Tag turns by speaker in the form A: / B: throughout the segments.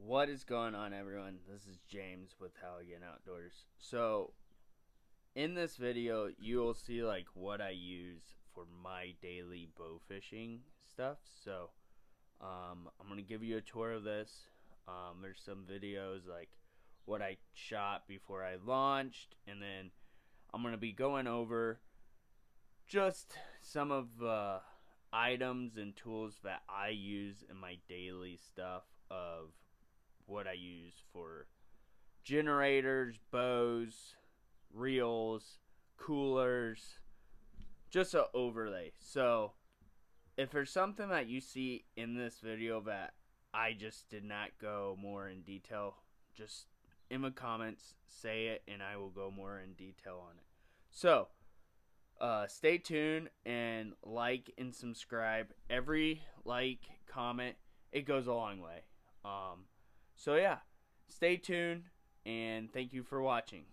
A: What is going on, everyone? This is James with Halligan Outdoors. So in this video you will see like what I use for my daily bow fishing stuff. So I'm gonna give you a tour of this. There's some videos like what I shot before I launched, and then I'm gonna be going over just some of the items and tools that I use in my daily stuff of what I use for generators, bows, reels, coolers, just an overlay. So if there's something that you see in this video that I just did not go more in detail, just in the comments say it and I will go more in detail on it. So stay tuned and like and subscribe. Every like, comment, it goes a long way. So yeah, stay tuned and thank you for watching.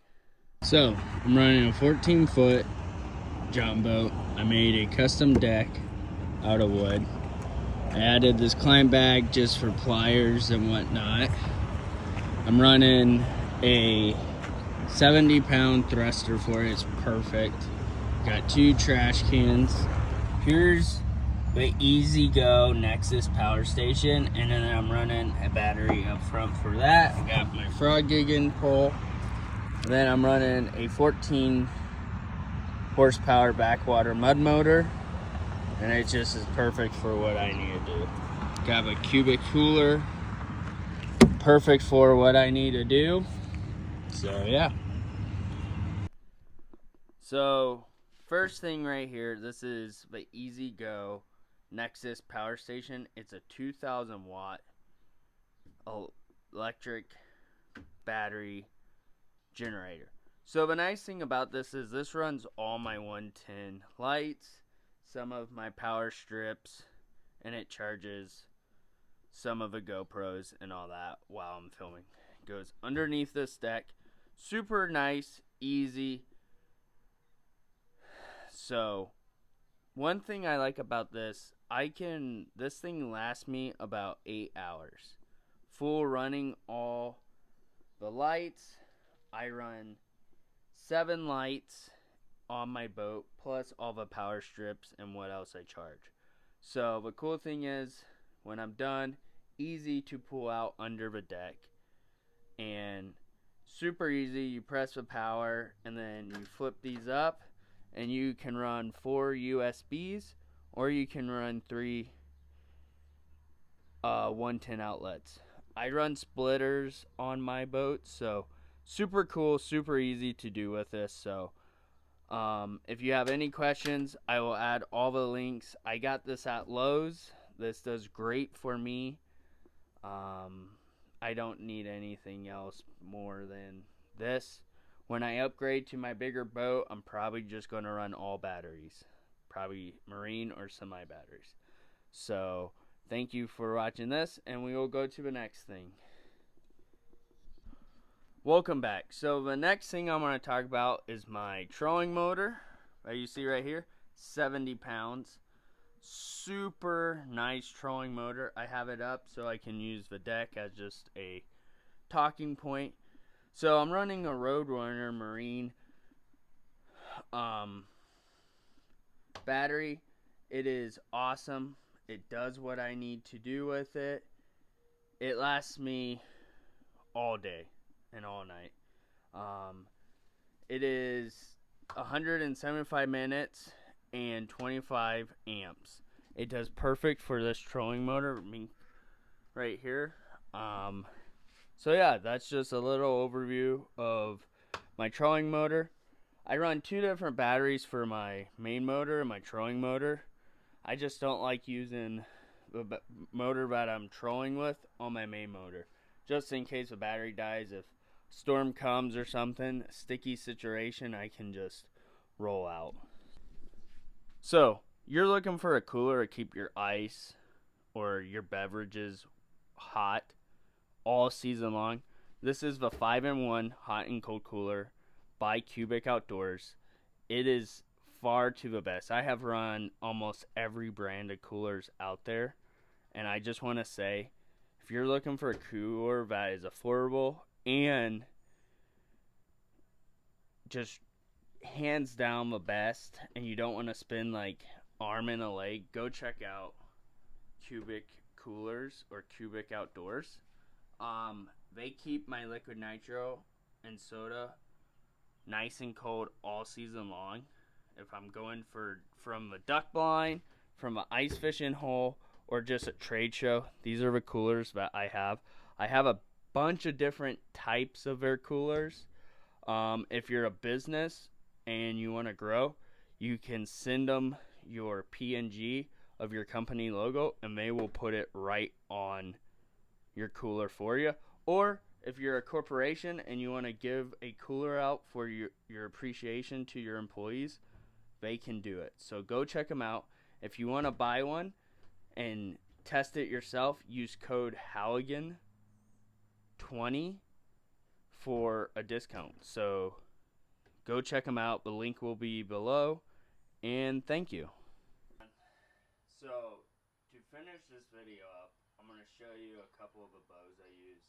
A: So I'm running a 14-foot jump boat. I made a custom deck out of wood. I added this climb bag just for pliers and whatnot. I'm running a 70-pound thruster for it. It's perfect. Got 2 trash cans. Here's the Easy Go Nexus power station, and then I'm running a battery up front for that. I got my frog gigging pole. And then I'm running a 14 horsepower backwater mud motor, and it just is perfect for what I need to do. Got a cubic cooler, perfect for what I need to do. So yeah. So first thing right here, this is the Easy Go Nexus power station. It's a 2,000 watt electric battery generator. So the nice thing about this is this runs all my 110 lights, some of my power strips, and it charges some of the GoPros and all that while I'm filming. It goes underneath this deck. Super nice, easy. So one thing I like about this, this thing lasts me about 8 hours. Full running all the lights. I run 7 lights on my boat, plus all the power strips and what else I charge. So the cool thing is, when I'm done, easy to pull out under the deck. And super easy, you press the power and then you flip these up, and you can run 4 USBs, or you can run 3 110 outlets. I run splitters on my boat, so super cool, super easy to do with this. So if you have any questions, I will add all the links. I got this at Lowe's. This does great for me. I don't need anything else more than this. When I upgrade to my bigger boat, I'm probably just going to run all batteries. Probably marine or semi batteries. So thank you for watching this, and we will go to the next thing. Welcome back. So the next thing I'm going to talk about is my trolling motor that you see right here. 70 pounds. Super nice trolling motor. I have it up so I can use the deck as just a talking point. So I'm running a Roadrunner Marine battery. It is awesome. It does what I need to do with it. It lasts me all day and all night. It is 175 minutes and 25 amps. It does perfect for this trolling motor right here. So yeah, that's just a little overview of my trolling motor. I run 2 different batteries for my main motor and my trolling motor. I just don't like using the motor that I'm trolling with on my main motor, just in case the battery dies. If storm comes or something, sticky situation, I can just roll out. So you're looking for a cooler to keep your ice or your beverages hot all season long. This is the 5-in-1 hot and cold cooler by Cubic Outdoors. It is far to the best. I have run almost every brand of coolers out there, and I just want to say, If you're looking for a cooler that is affordable and just hands down the best, and you don't want to spend like arm and a leg, go check out Cubic Coolers or Cubic Outdoors. They keep my liquid nitro and soda nice and cold all season long. If I'm going from a duck blind, from an ice fishing hole, or just a trade show, these are the coolers that I have. I have a bunch of different types of air coolers. If you're a business and you want to grow, you can send them your PNG of your company logo and they will put it right on your cooler for you. Or if you're a corporation and you want to give a cooler out for your appreciation to your employees, they can do it. So go check them out. If you want to buy one and test it yourself, use code Halligan 20 for a discount. So go check them out. The link will be below. And thank you. So to finish this video up, I'm going to show you a couple of the bows I use.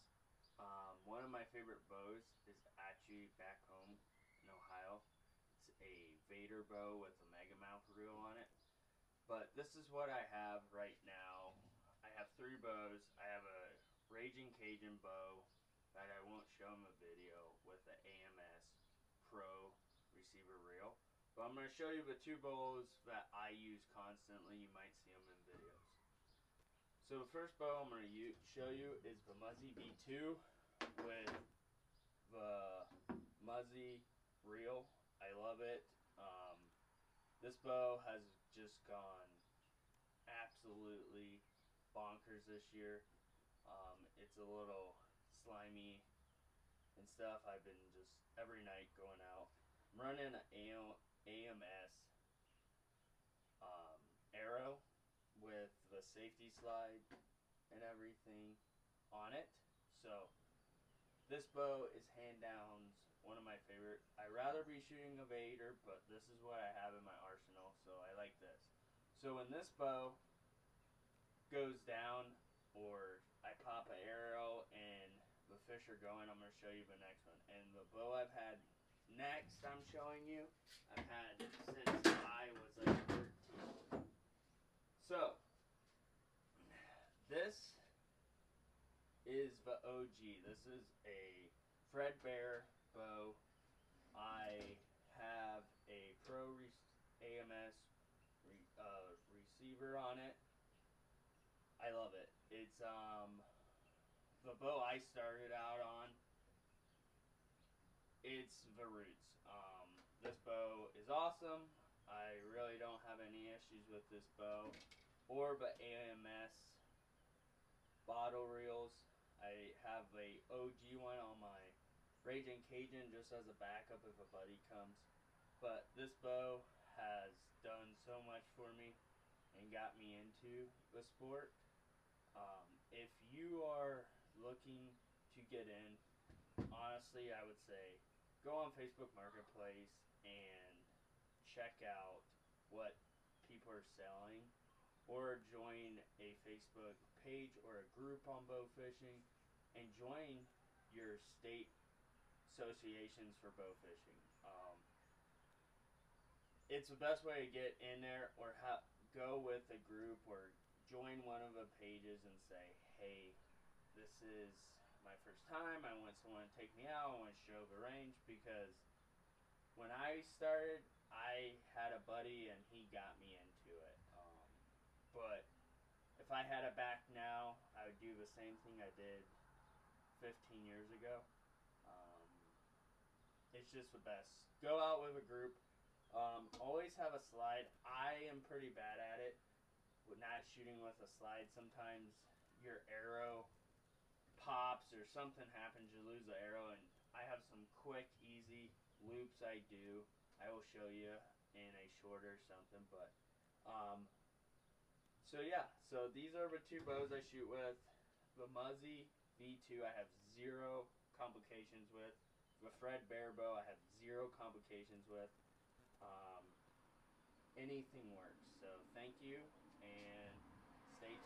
A: One of my favorite bows is actually back home in Ohio. It's a Vader bow with a mega mouth reel on it. But this is what I have right now. I have 3 bows. I have a Raging Cajun bow that I won't show in the video with the AMS Pro receiver reel. But I'm going to show you the 2 bows that I use constantly. You might see them in videos. So the first bow I'm going to show you is the Muzzy V2 with the Muzzy reel. I love it. This bow has just gone absolutely bonkers this year. It's a little slimy and stuff. I've been just every night going out. I'm running an AMS arrow with the safety slide and everything on it. So this bow is hand down one of my favorite. I'd rather be shooting a Vader, but this is what I have in my arsenal, so I like this. So when this bow goes down, or I pop an arrow and the fish are going, I'm going to show you the next one. And the bow I've had next, I'm showing you, I've had since I was like 13. So this is the OG. This is a threadbare bow. I have a Pro AMS receiver on it. I love it. It's the bow I started out on. It's the roots. This bow is awesome. I really don't have any issues with this bow or the AMS bottle reels. I have a OG one on my Raging Cajun just as a backup if a buddy comes. But this bow has done so much for me and got me into the sport. If you are looking to get in, honestly, I would say go on Facebook Marketplace and check out what people are selling, or join a Facebook page or a group on bow fishing and join your state associations for bow fishing. It's the best way to get in there, or go with a group or join one of the pages and say, hey, this is my first time. I want someone to take me out. I want to show the range, because when I started, I had a buddy and he got me into it. But if I had it back now, I would do the same thing I did 15 years ago. Um, it's just the best. Go out with a group. Always have a slide. I am pretty bad at it with not shooting with a slide. Sometimes your arrow pops or something happens, you lose the arrow, and I have some quick, easy loops I do. I will show you in a shorter something, but so yeah, so these are the 2 bows I shoot with. The Muzzy V2 I have 0 complications with. The threadbare bow I have 0 complications with. Anything works. So thank you and stay tuned.